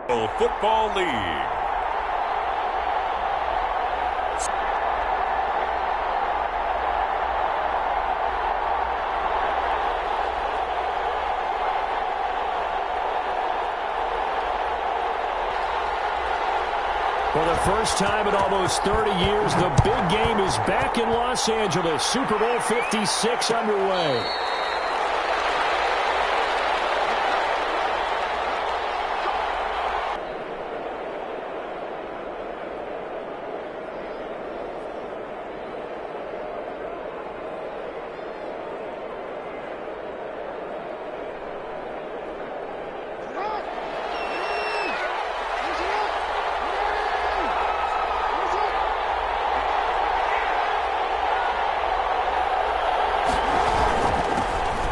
Football League. For the first time in almost 30 years, the big game is back in Los Angeles. Super Bowl 56 underway.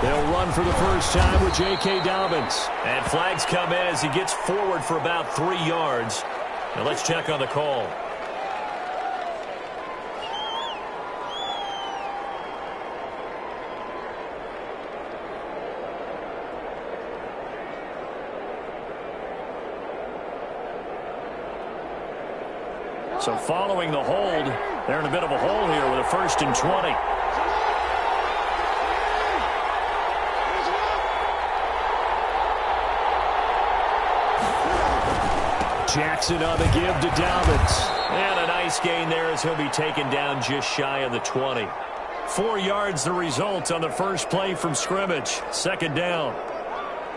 They'll run for the first time with J.K. Dobbins. And flags come in as he gets forward for about 3 yards. Now let's check on the call. So following the hold, they're in a bit of a hole here with a 1st and 20. Jackson on the give to Dobbins. And a nice gain there as he'll be taken down just shy of the 20. 4 yards the result on the first play from scrimmage. 2nd down.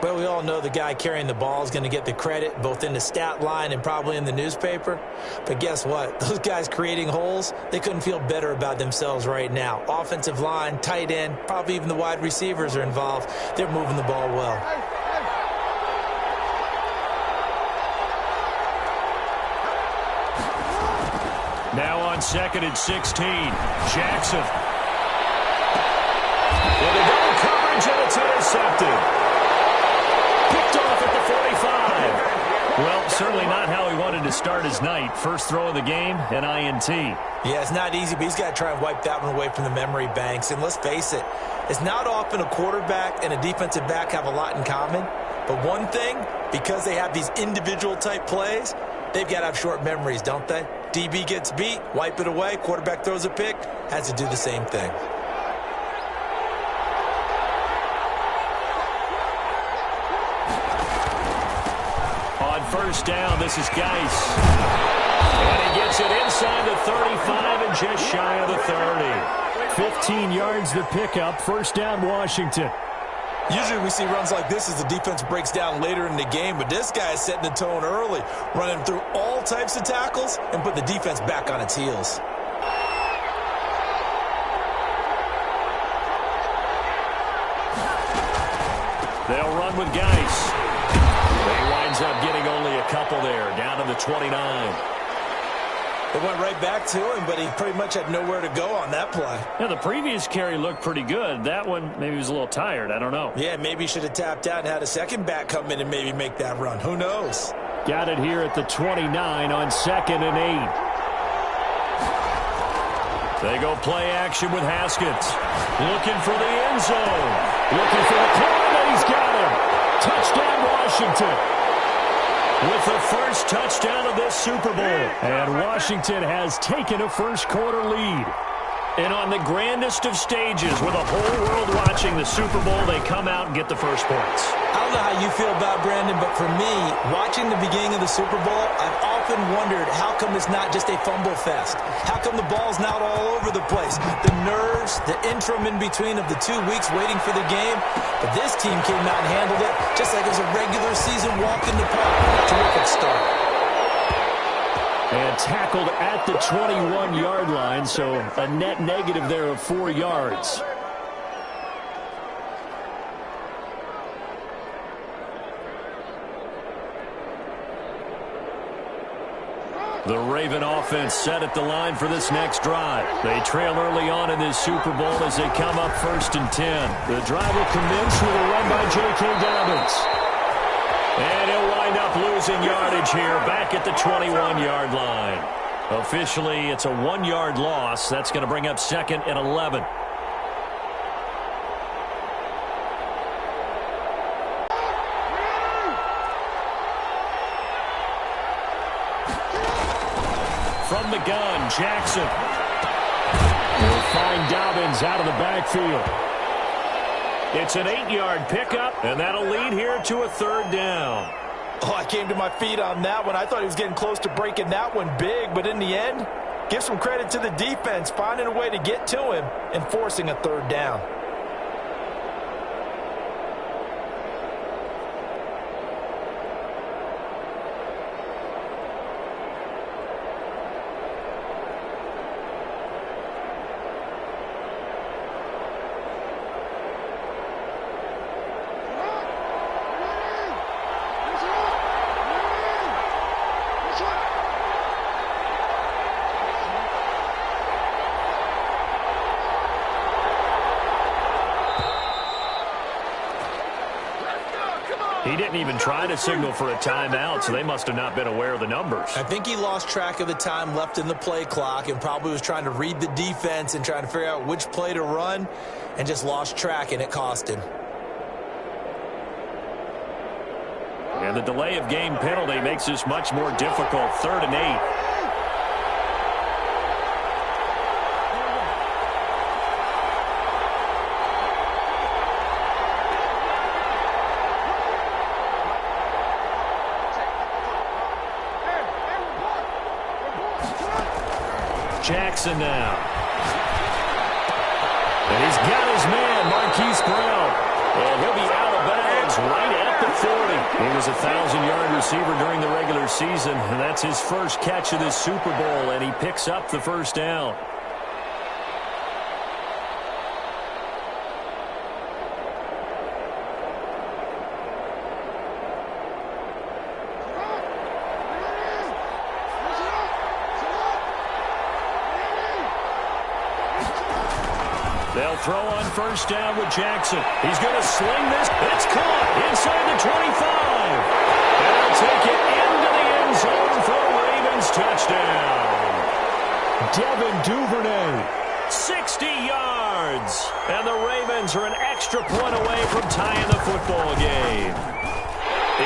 Well, we all know the guy carrying the ball is going to get the credit both in the stat line and probably in the newspaper. But guess what? Those guys creating holes, they couldn't feel better about themselves right now. Offensive line, tight end, probably even the wide receivers are involved. They're moving the ball well. Now on 2nd and 16, Jackson. With a double coverage, and it's intercepted. Picked off at the 45. Well, certainly not how he wanted to start his night. First throw of the game, an INT. Yeah, it's not easy, but he's got to try and wipe that one away from the memory banks. And let's face it, it's not often a quarterback and a defensive back have a lot in common. But one thing, because they have these individual type plays, they've got to have short memories, don't they? DB gets beat, wipe it away, quarterback throws a pick, has to do the same thing. On 1st down, this is Geis. And he gets it inside the 35 and just shy of the 30. 15 yards the pickup. 1st down, Washington. Usually we see runs like this as the defense breaks down later in the game, but this guy is setting the tone early, running through all types of tackles and put the defense back on its heels. They'll run with Geis. He winds up getting only a couple there, down to the 29. They went right back to him, but he pretty much had nowhere to go on that play. Yeah, the previous carry looked pretty good. That one, maybe he was a little tired. I don't know. Yeah, maybe he should have tapped out and had a second back come in and maybe make that run. Who knows? Got it here at the 29 on 2nd and 8. They go play action with Haskins. Looking for the end zone. Looking for the corner, and he's got him. Touchdown, Washington. With the first touchdown of this Super Bowl. And Washington has taken a first-quarter lead. And on the grandest of stages, with the whole world watching the Super Bowl, they come out and get the first points. I don't know how you feel about Brandon, but for me, watching the beginning of the Super Bowl, I've often wondered how come it's not just a fumble fest? How come the ball's not all over the place? The nerves, the interim in between of the 2 weeks waiting for the game. But this team came out and handled it just like it was a regular season walk in the park. Terrific start. And tackled at the 21-yard line, so a net negative there of 4 yards. The Raven offense set at the line for this next drive. They trail early on in this Super Bowl as they come up 1st and 10. The drive will commence with a run by J.K. Dobbins. And he'll wind up losing yardage here back at the 21-yard line. Officially, it's a 1-yard loss. That's going to bring up 2nd and 11. from the gun. Jackson will find Dobbins out of the backfield. It's an 8-yard pickup, and that'll lead here to a 3rd down. Oh, I came to my feet on that one. I thought he was getting close to breaking that one big, but in the end, give some credit to the defense, finding a way to get to him and forcing a 3rd down. He didn't even try to signal for a timeout, so they must have not been aware of the numbers. I think he lost track of the time left in the play clock and probably was trying to read the defense and trying to figure out which play to run and just lost track, and it cost him. And the delay of game penalty makes this much more difficult. 3rd and 8. Jackson now. And he's got his man, Marquise Brown. And he'll be out of bounds right at the 40. He was a 1,000-yard receiver during the regular season, and that's his first catch of this Super Bowl, and he picks up the 1st down. They'll throw on 1st down with Jackson. He's going to sling this. It's caught inside the 25. And they'll take it into the end zone for a Ravens touchdown. Devin Duvernay. 60 yards. And the Ravens are an extra point away from tying the football game.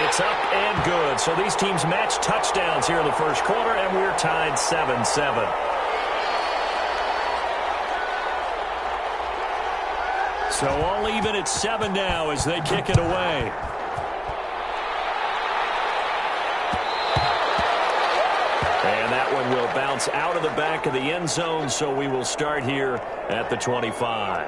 It's up and good. So these teams match touchdowns here in the 1st quarter, and we're tied 7-7. So all even at 7 now as they kick it away. And that one will bounce out of the back of the end zone, so we will start here at the 25.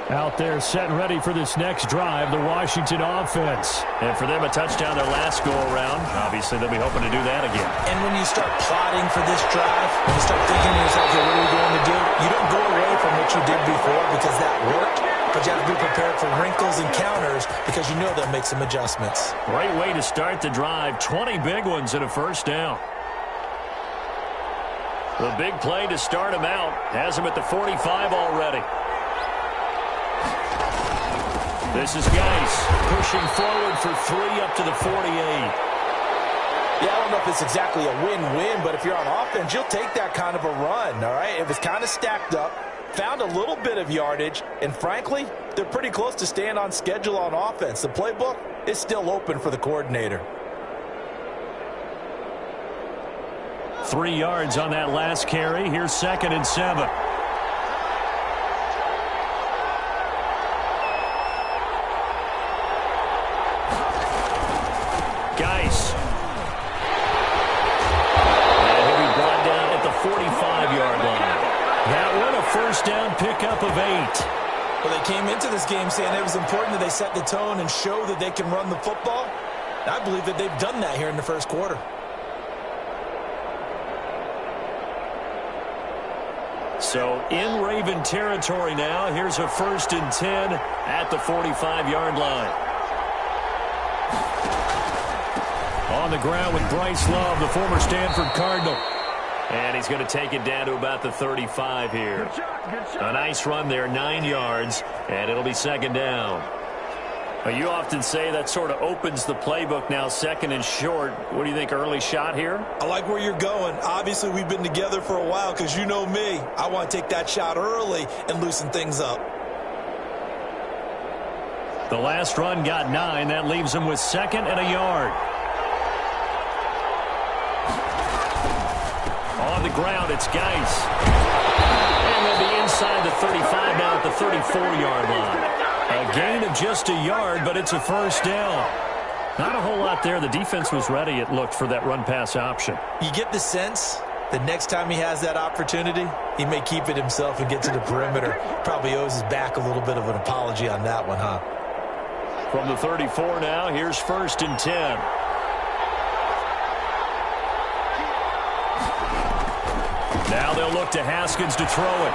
Out there set and ready for this next drive, the Washington offense. And for them, a touchdown their last go-around. Obviously, they'll be hoping to do that again. And when you start plotting for this drive, when you start thinking to yourself, okay, what are we going to do? You don't go away from what you did before because that worked, but you have to be prepared for wrinkles and counters because you know they'll make some adjustments. Great way to start the drive. 20 big ones and a 1st down. The big play to start him out has him at the 45 already. This is Geis pushing forward for 3 up to the 48. Yeah, I don't know if it's exactly a win-win, but if you're on offense, you'll take that kind of a run, all right? If it's kind of stacked up, found a little bit of yardage, and frankly, they're pretty close to staying on schedule on offense. The playbook is still open for the coordinator. 3 yards on that last carry. Here's 2nd and 7. Geis. And he'll be brought down at the 45-yard line. That one a 1st down pickup of 8. Well, they came into this game saying it was important that they set the tone and show that they can run the football. I believe that they've done that here in the 1st quarter. So in Raven territory now. Here's a 1st and 10 at the 45-yard line. On the ground with Bryce Love, the former Stanford Cardinal. And he's going to take it down to about the 35 here. Good shot. A nice run there, 9 yards, and it'll be 2nd down. You often say that sort of opens the playbook now, 2nd and short. What do you think, early shot here? I like where you're going. Obviously, we've been together for a while because you know me. I want to take that shot early and loosen things up. The last run got 9. That leaves him with 2nd and a yard. On the ground, it's Geis. And they'll be inside the 35 now at the 34-yard line. A gain of just a yard, but it's a first down. Not a whole lot there. The defense was ready, it looked, for that run-pass option. You get the sense that next time he has that opportunity, he may keep it himself and get to the perimeter. Probably owes his back a little bit of an apology on that one, huh? From the 34 now, here's 1st and 10. Now they'll look to Haskins to throw it.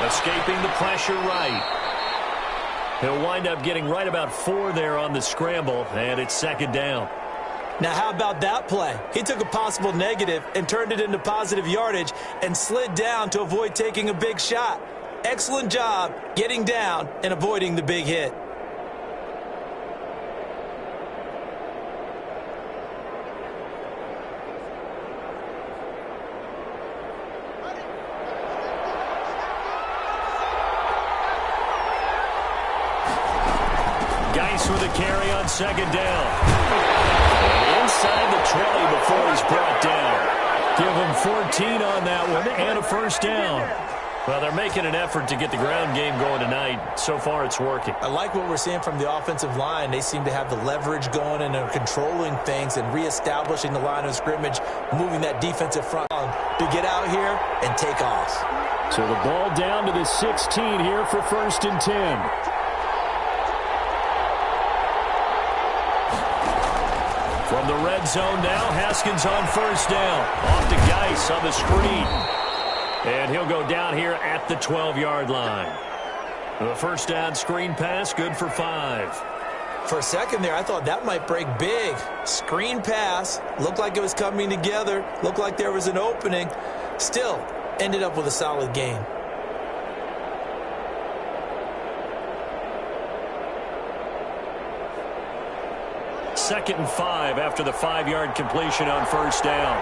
Escaping the pressure right. He'll wind up getting right about 4 there on the scramble, and it's 2nd down. Now, how about that play? He took a possible negative and turned it into positive yardage and slid down to avoid taking a big shot. Excellent job getting down and avoiding the big hit. Geis with a carry on 2nd down. Inside the 20 before he's brought down. Give him 14 on that one and a first down. Well, they're making an effort to get the ground game going tonight. So far, it's working. I like what we're seeing from the offensive line. They seem to have the leverage going and are controlling things and reestablishing the line of scrimmage, moving that defensive front to get out here and take off. So the ball down to the 16 here for 1st and 10. From the red zone now, Haskins on 1st down. Off to Geis on the screen. And he'll go down here at the 12-yard line. The 1st down screen pass, good for 5. For a second there, I thought that might break big. Screen pass, looked like it was coming together, looked like there was an opening. Still, ended up with a solid gain. Second and 5 after the 5-yard completion on 1st down.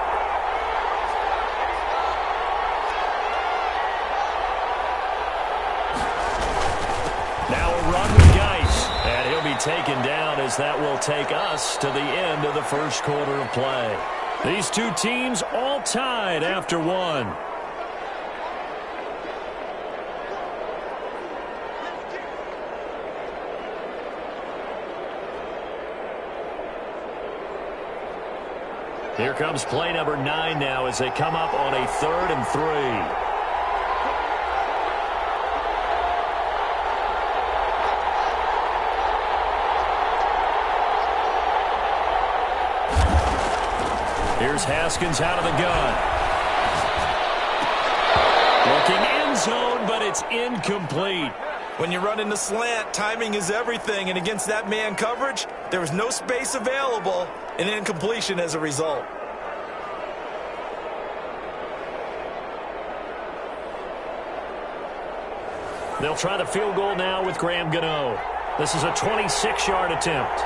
Now a run with Geis, and he'll be taken down as that will take us to the end of the 1st quarter of play. These two teams all tied after 1. Here comes play number 9 now as they come up on a 3rd and 3. Here's Haskins out of the gun. Looking end zone, but it's incomplete. When you run in the slant, timing is everything, and against that man coverage, there was no space available, and incompletion as a result. They'll try the field goal now with Graham Gano. This is a 26-yard attempt.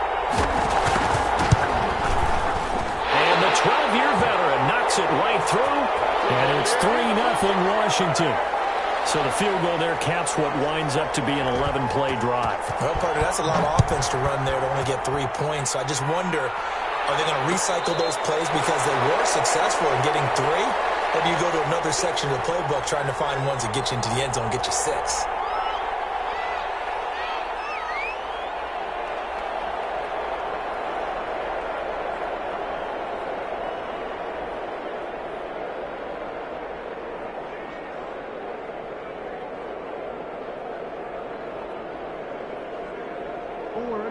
And the 12-year veteran knocks it right through, and it's 3-0 Washington. So the field goal there caps what winds up to be an 11-play drive. Well, partner, that's a lot of offense to run there to only get 3 points. So I just wonder, are they going to recycle those plays because they were successful in getting 3? Or do you go to another section of the playbook trying to find ones that get you into the end zone and get you 6?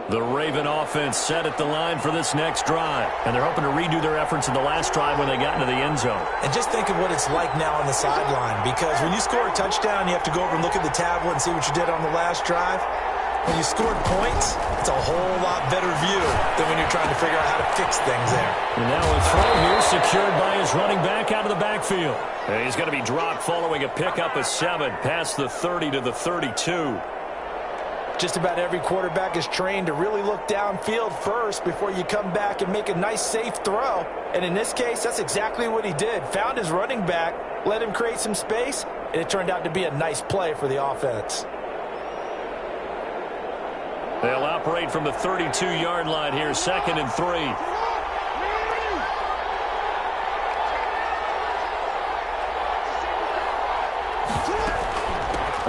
The Raven offense set at the line for this next drive. And they're hoping to redo their efforts in the last drive when they got into the end zone. And just think of what it's like now on the sideline. Because when you score a touchdown, you have to go over and look at the tablet and see what you did on the last drive. When you scored points, it's a whole lot better view than when you're trying to figure out how to fix things there. And now a throw here secured by his running back out of the backfield. And he's going to be dropped following a pickup of 7 past the 30 to the 32. Just about every quarterback is trained to really look downfield first before you come back and make a nice, safe throw. And in this case, that's exactly what he did. Found his running back, let him create some space, and it turned out to be a nice play for the offense. They'll operate from the 32-yard line here, 2nd and 3.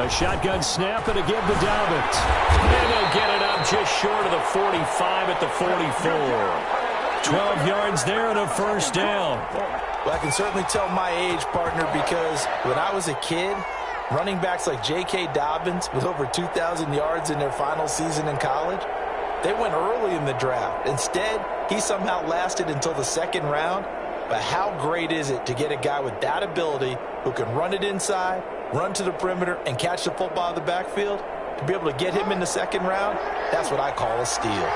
A shotgun snap and a give to Dobbins. And they'll get it up just short of the 45 at the 44. 12 yards there and a first down. Well, I can certainly tell my age, partner, because when I was a kid, running backs like J.K. Dobbins with over 2,000 yards in their final season in college, they went early in the draft. Instead, he somehow lasted until the 2nd round. But how great is it to get a guy with that ability who can run it inside, run to the perimeter, and catch the football in the backfield? To be able to get him in the 2nd round, that's what I call a steal.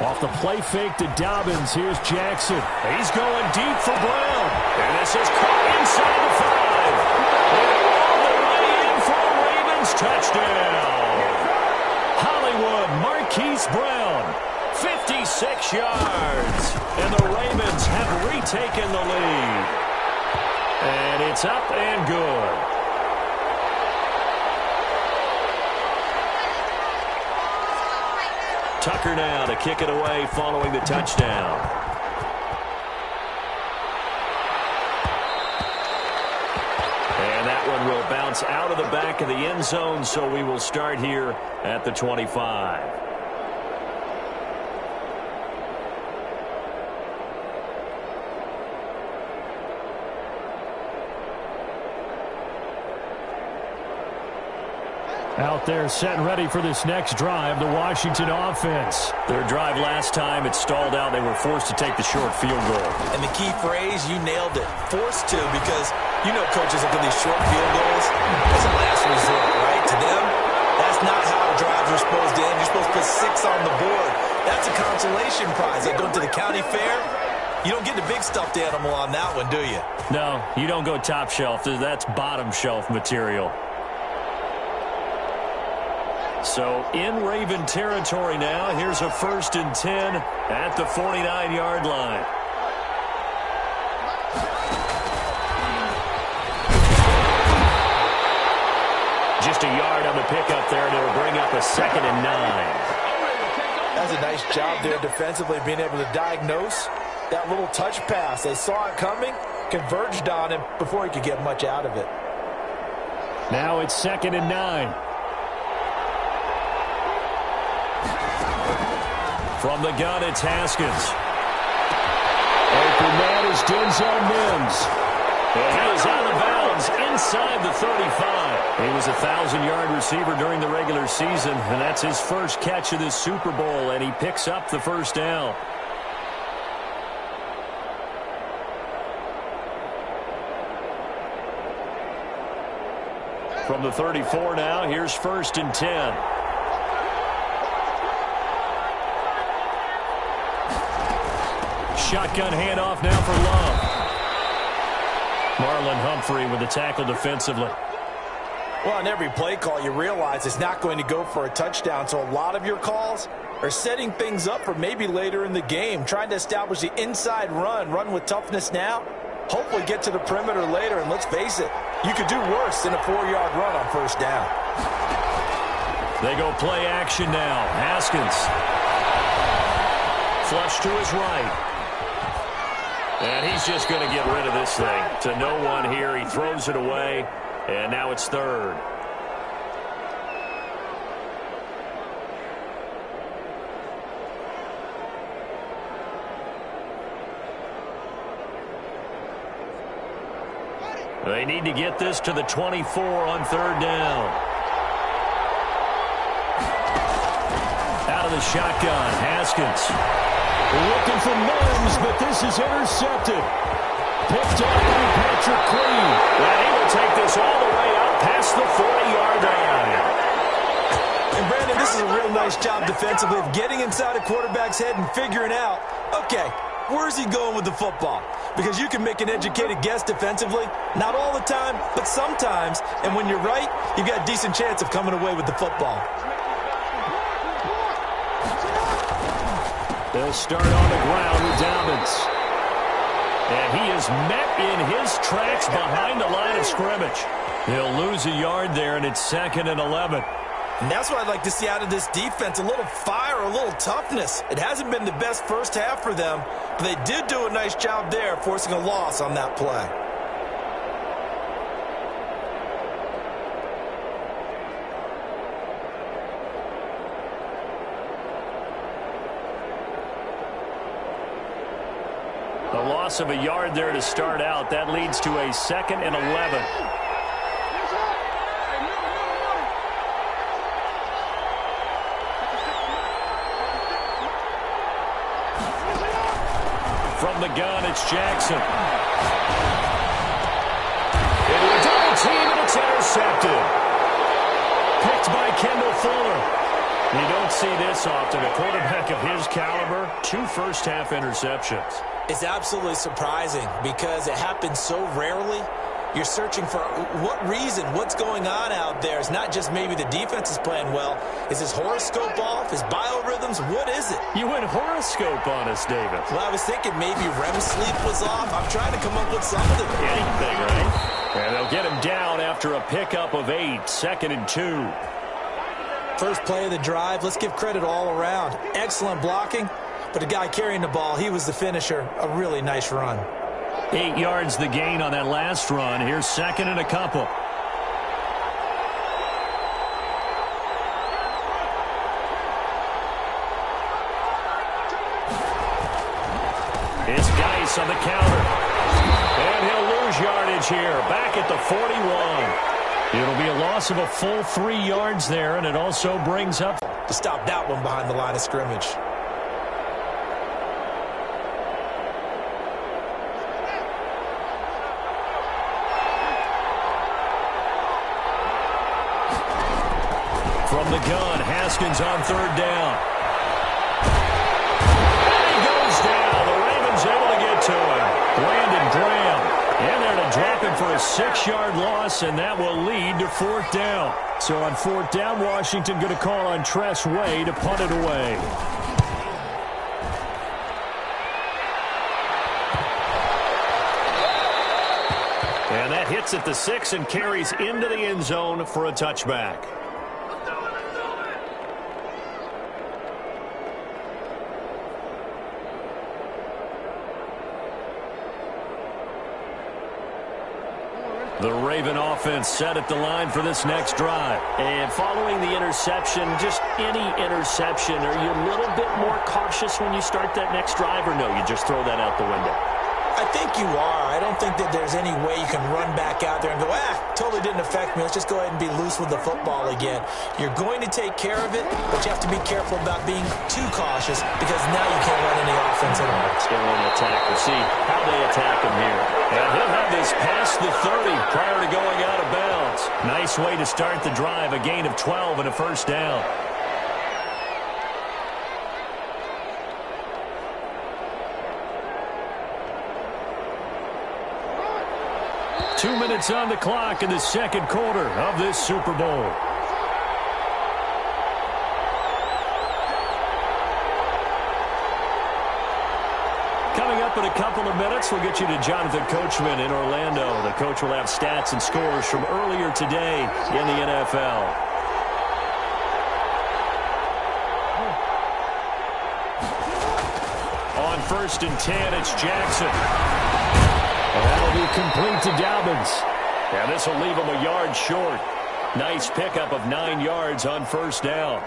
Off the play fake to Dobbins, here's Jackson. He's going deep for Brown. And this is caught inside the 5. And all the way in for a Ravens touchdown. Hollywood Marquise Brown, 56 yards. And the Ravens have retaken the lead. And it's up and good. Tucker now to kick it away following the touchdown. And that one will bounce out of the back of the end zone, so we will start here at the 25. Out there set and ready for this next drive, the Washington offense. Their drive last time, it stalled out. They were forced to take the short field goal. And the key phrase, you nailed it, forced to, because you know coaches look at these short field goals as a last resort, right? To them, that's not how drives are supposed to end. You're supposed to put 6 on the board. That's a consolation prize. Like going to the county fair, you don't get the big stuffed animal on that one, do you? No, you don't go top shelf. That's bottom shelf material. So in Raven territory now. Here's a 1st and 10 at the 49-yard line. Just a yard on the pickup there, and it'll bring up a 2nd and 9. That's a nice job there defensively, being able to diagnose that little touch pass. They saw it coming, converged on him before he could get much out of it. Now it's 2nd and 9. From the gun, it's Haskins. Open man is Denzel Mims. And he is out of bounds inside the 35. He was a 1,000-yard receiver during the regular season, and that's his first catch of this Super Bowl, and he picks up the first down. From the 34 now, here's 1st and 10. Shotgun handoff now for Love. Marlon Humphrey with the tackle defensively. Well, on every play call, you realize it's not going to go for a touchdown, so a lot of your calls are setting things up for maybe later in the game, trying to establish the inside run with toughness now, hopefully get to the perimeter later, and let's face it, you could do worse than a 4-yard run on 1st down. They go play action now. Haskins. Flush to his right. And he's just going to get rid of this thing. To no one here. He throws it away. And now it's 3rd. They need to get this to the 24 on 3rd down. Out of the shotgun, Haskins. Looking for Mims, but this is intercepted. Picked up by Patrick Queen. And he will take this all the way out past the 40-yard line. And Brandon, this is a real nice job defensively of getting inside a quarterback's head and figuring out, okay, where's he going with the football? Because you can make an educated guess defensively. Not all the time, but sometimes. And when you're right, you've got a decent chance of coming away with the football. They'll start on the ground with Dobbins. And he is met in his tracks behind the line of scrimmage. He'll lose a yard there, and it's 2nd and 11. And that's what I'd like to see out of this defense, a little fire, a little toughness. It hasn't been the best first half for them, but they did do a nice job there, forcing a loss on that play. A loss of a yard there to start out. That leads to a 2nd and 11. From the gun, it's Jackson. Into a double team, and it's intercepted. Picked by Kendall Fuller. You don't see this often. A quarterback of his caliber, 2 first-half interceptions. It's absolutely surprising because it happens so rarely. You're searching for what reason, what's going on out there. It's not just maybe the defense is playing well. Is his horoscope off? His biorhythms? What is it? You went horoscope on us, David. Well, I was thinking maybe REM sleep was off. I'm trying to come up with something. Anything, right? And they'll get him down after a pickup of 8, 2nd and 2. First play of the drive. Let's give credit all around. Excellent blocking, but the guy carrying the ball, he was the finisher. A really nice run. 8 yards the gain on that last run. Here's 2nd and a couple. It's Geis on the counter. And he'll lose yardage here. Back at the 41. It'll be a loss of a full 3 yards there, and it also brings up to stop that one behind the line of scrimmage. From the gun, Haskins on 3rd down. And he goes down. The Ravens able to get to him. Brandon Graham in there to drop him for a 6-yard loss, and that will lead to 4th down. So on 4th down, Washington going to call on Tress Way to punt it away. And that hits at the 6 and carries into the end zone for a touchback. The Raven offense set at the line for this next drive. And following the interception, just any interception, are you a little bit more cautious when you start that next drive, or no, you just throw that out the window? I think you are. I don't think that there's any way you can run back out there and go, totally didn't affect me. Let's just go ahead and be loose with the football again. You're going to take care of it, but you have to be careful about being too cautious because now you can't run any offense at all. Let's go on the attack. We'll see how they attack him here. And he'll have this past the 30 prior to going out of bounds. Nice way to start the drive. A gain of 12 and a first down. Two minutes on the clock in the second quarter of this Super Bowl. Coming up in a couple of minutes, we'll get you to Jonathan Coachman in Orlando. The coach will have stats and scores from earlier today in the NFL. On 1st and 10, it's Jackson. And that'll be complete to Dobbins. And this will leave him a yard short. Nice pickup of 9 yards on 1st down.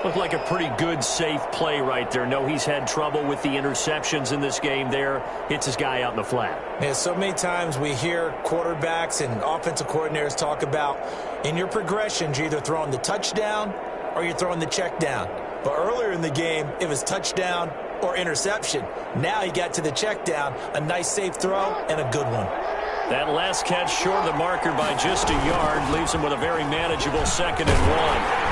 Looked like a pretty good, safe play right there. No, he's had trouble with the interceptions in this game there. Hits his guy out in the flat. Yeah, so many times we hear quarterbacks and offensive coordinators talk about in your progressions, you're either throwing the touchdown or you're throwing the check down. But earlier in the game, it was touchdown or interception. Now he got to the check down, a nice safe throw, and a good one. That last catch short of the marker by just a yard leaves him with a very manageable 2nd and 1.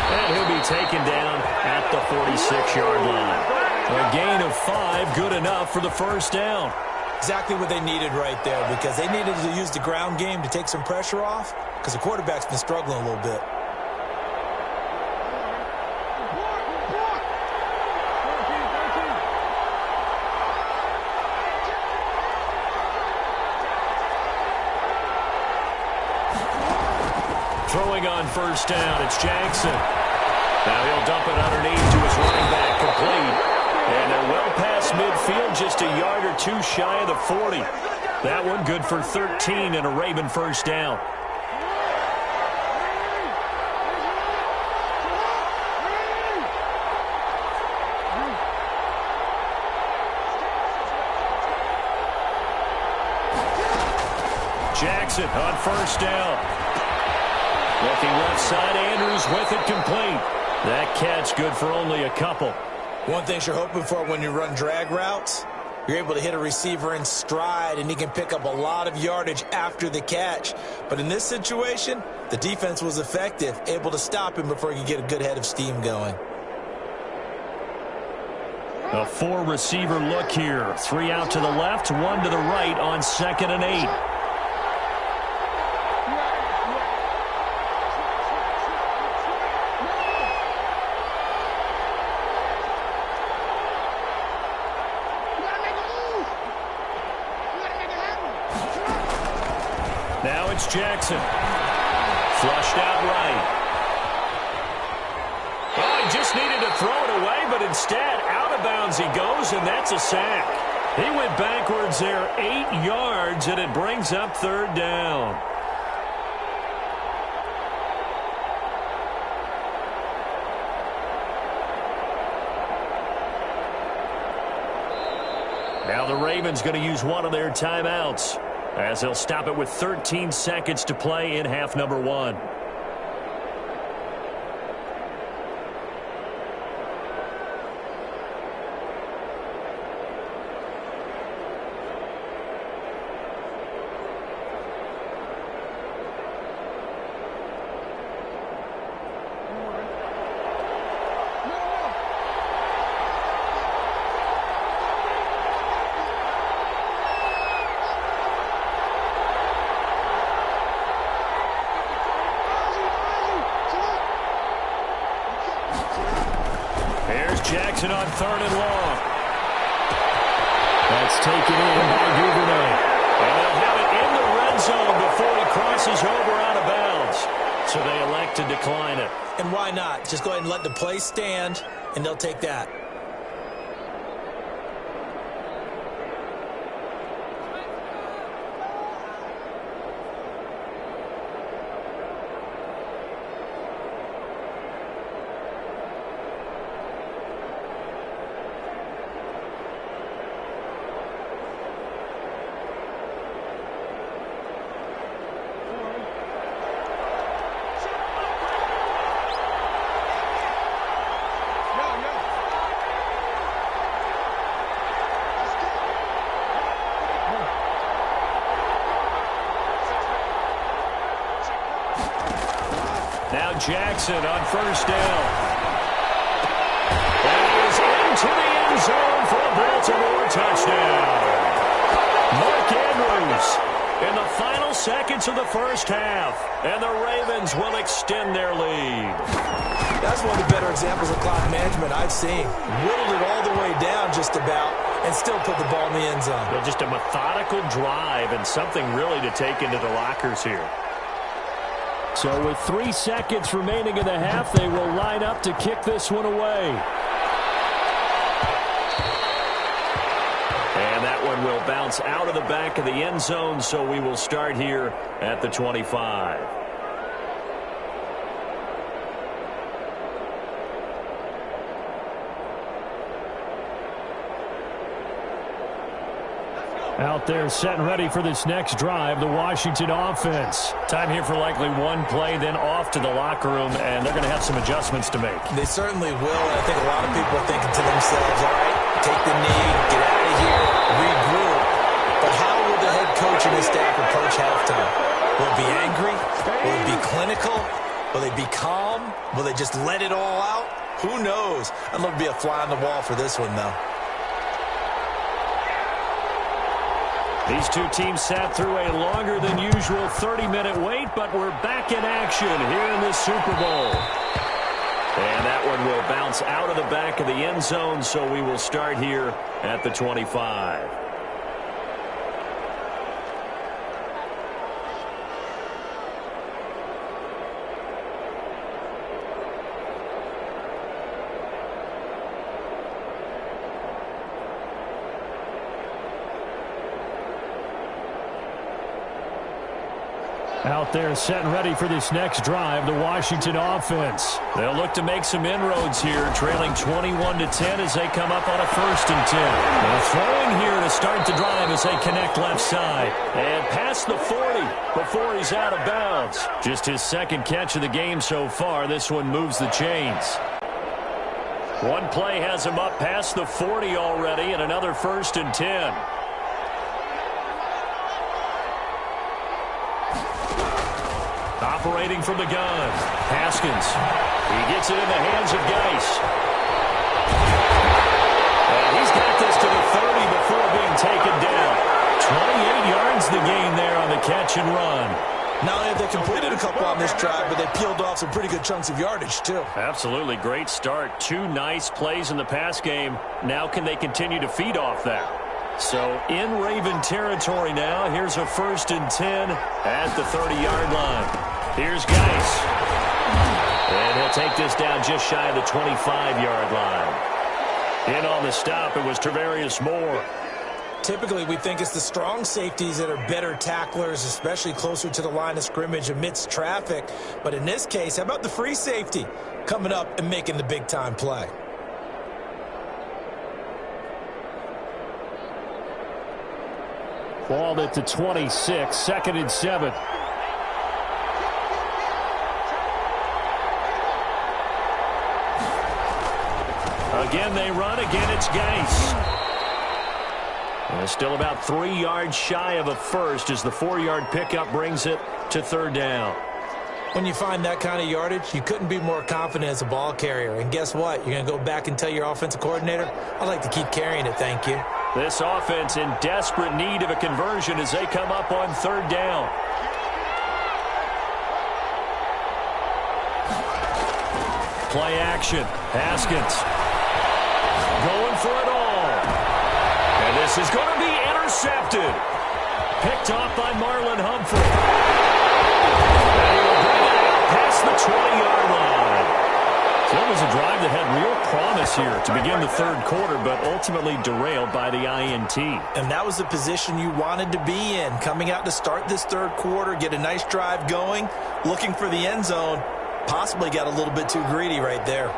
And he'll be taken down at the 46-yard line. A gain of 5, good enough for the first down. Exactly what they needed right there because they needed to use the ground game to take some pressure off because the quarterback's been struggling a little bit. Throwing on first down, it's Jackson. Now he'll dump it underneath to his running back, complete. And they're well past midfield, just a yard or two shy of the 40. That one good for 13 and a Raven first down. Jackson on first down. Looking left side, Andrews with it, complete. That catch good for only a couple. One thing you're hoping for when you run drag routes, you're able to hit a receiver in stride, and he can pick up a lot of yardage after the catch. But in this situation, the defense was effective, able to stop him before he could get a good head of steam going. A four-receiver look here. 3 out to the left, 1 to the right on 2nd and 8. Now it's Jackson. Flushed out right. Oh, he just needed to throw it away, but instead, out of bounds he goes, and that's a sack. He went backwards there 8 yards, and it brings up 3rd down. Now the Ravens going to use one of their timeouts, as they'll stop it with 13 seconds to play in half number 1. Jackson on 3rd and long. That's taken in by Duvernay. And they'll have it in the red zone before he crosses over out of bounds. So they elect to decline it. And why not? Just go ahead and let the play stand, and they'll take that. Now Jackson on first down. And he is into the end zone for a Baltimore touchdown. Mark Andrews in the final seconds of the first half. And the Ravens will extend their lead. That's one of the better examples of clock management I've seen. Whittled it all the way down just about and still put the ball in the end zone. Well, just a methodical drive and something really to take into the lockers here. So with 3 seconds remaining in the half, they will line up to kick this one away. And that one will bounce out of the back of the end zone, so we will start here at the 25. Out there set and ready for this next drive, the Washington offense. Time here for likely one play, then off to the locker room, and they're going to have some adjustments to make. They certainly will, and I think a lot of people are thinking to themselves, all right, take the knee, get out of here, regroup. But how will the head coach and his staff approach halftime? Will it be angry? Will it be clinical? Will they be calm? Will they just let it all out? Who knows? I'd love to be a fly on the wall for this one, though. These two teams sat through a longer than usual 30-minute wait, but we're back in action here in the Super Bowl. And that one will bounce out of the back of the end zone, so we will start here at the 25. Out there set and ready for this next drive, the Washington offense. They'll look to make some inroads here, trailing 21-10 as they come up on a 1st and 10. They're throwing here to start the drive as they connect left side. And past the 40 before he's out of bounds. Just his 2nd catch of the game so far. This one moves the chains. One play has him up past the 40 already, and another 1st and 10. Operating from the gun, Haskins. He gets it in the hands of Geis. And he's got this to the 30 before being taken down. 28 yards the gain there on the catch and run. Not only have they completed a couple on this drive, but they peeled off some pretty good chunks of yardage, too. Absolutely great start. 2 nice plays in the pass game. Now can they continue to feed off that? So in Raven territory now. Here's a 1st and 10 at the 30-yard line. Here's Geis. And he'll take this down just shy of the 25-yard line. In on the stop, it was Tarvarius Moore. Typically, we think it's the strong safeties that are better tacklers, especially closer to the line of scrimmage amidst traffic. But in this case, how about the free safety coming up and making the big-time play? Ball at the 26, 2nd and 7. Again, they run. Again, it's Geis. And it's still about 3 yards shy of a first as the 4-yard pickup brings it to 3rd down. When you find that kind of yardage, you couldn't be more confident as a ball carrier. And guess what? You're going to go back and tell your offensive coordinator, I'd like to keep carrying it, thank you. This offense in desperate need of a conversion as they come up on 3rd down. Play action. Haskins going for it all. And this is going to be intercepted. Picked off by Marlon Humphrey. And he will bring it out past the 20-yard line. So it was a drive that had real promise here to begin the 3rd quarter, but ultimately derailed by the INT. And that was the position you wanted to be in. Coming out to start this 3rd quarter, get a nice drive going, looking for the end zone. Possibly got a little bit too greedy right there.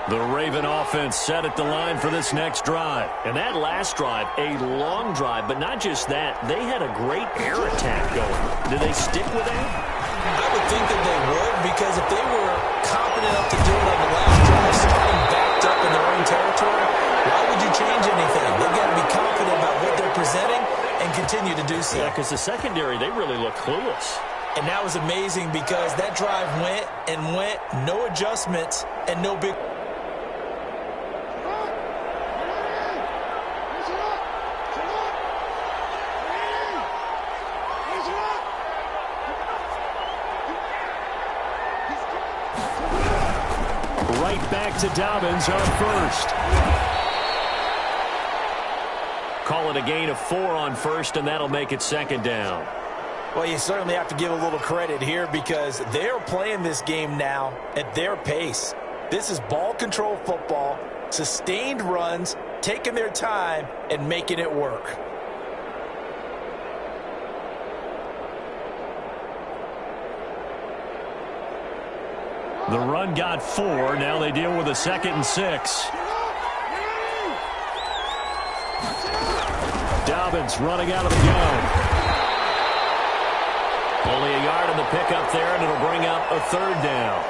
The Raven offense set at the line for this next drive. And that last drive, a long drive, but not just that. They had a great air attack going. Did they stick with that? I would think that they would, because if they were confident enough to do it on the last drive, starting backed up in their own territory, why would you change anything? They've got to be confident about what they're presenting and continue to do so. Yeah, because the secondary, they really look clueless. And that was amazing because that drive went and went, no adjustments, and no big... Right back to Dobbins on 1st. Call it a gain of 4 on 1st, and that'll make it 2nd down. Well, you certainly have to give a little credit here because they're playing this game now at their pace. This is ball control football, sustained runs, taking their time, and making it work. The run got 4. Now they deal with a 2nd and 6. Dobbins running out of the gun. Only a yard in the pickup there, and it'll bring up a 3rd down.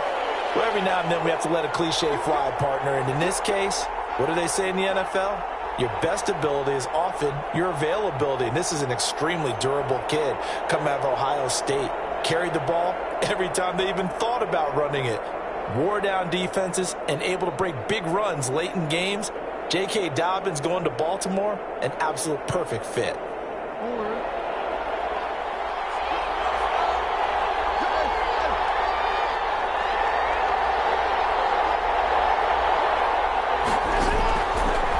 Well, every now and then we have to let a cliche fly, partner. And in this case, what do they say in the NFL? Your best ability is often your availability. And this is an extremely durable kid coming out of Ohio State. Carried the ball every time they even thought about running it. Wore down defenses and able to break big runs late in games. J.K. Dobbins going to Baltimore, an absolute perfect fit.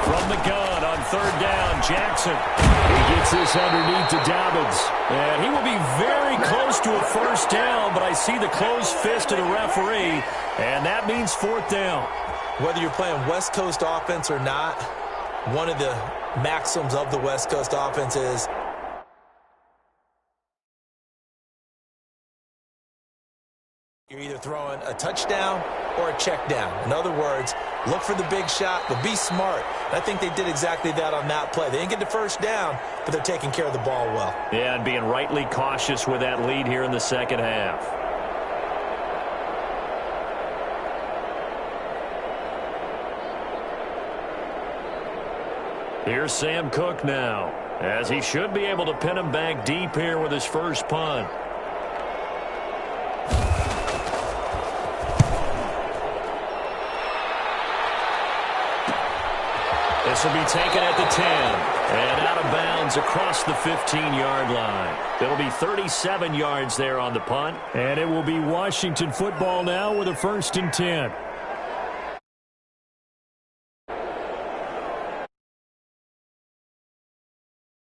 From the gun on 3rd down, Jackson. He gets this underneath to Dobbins. And he will be very close to a 1st down, but I see the closed fist of the referee, and that means 4th down. Whether you're playing West Coast offense or not, one of the maxims of the West Coast offense is You're either throwing a touchdown or a check down. In other words, look for the big shot, but be smart. And I think they did exactly that on that play. They didn't get the first down, but they're taking care of the ball well. Yeah, and being rightly cautious with that lead here in the second half. Here's Sam Cook now, as he should be able to pin him back deep here with his first punt. This will be taken at the 10 and out of bounds across the 15-yard line. It'll be 37 yards there on the punt. And it will be Washington football now with a 1st and 10.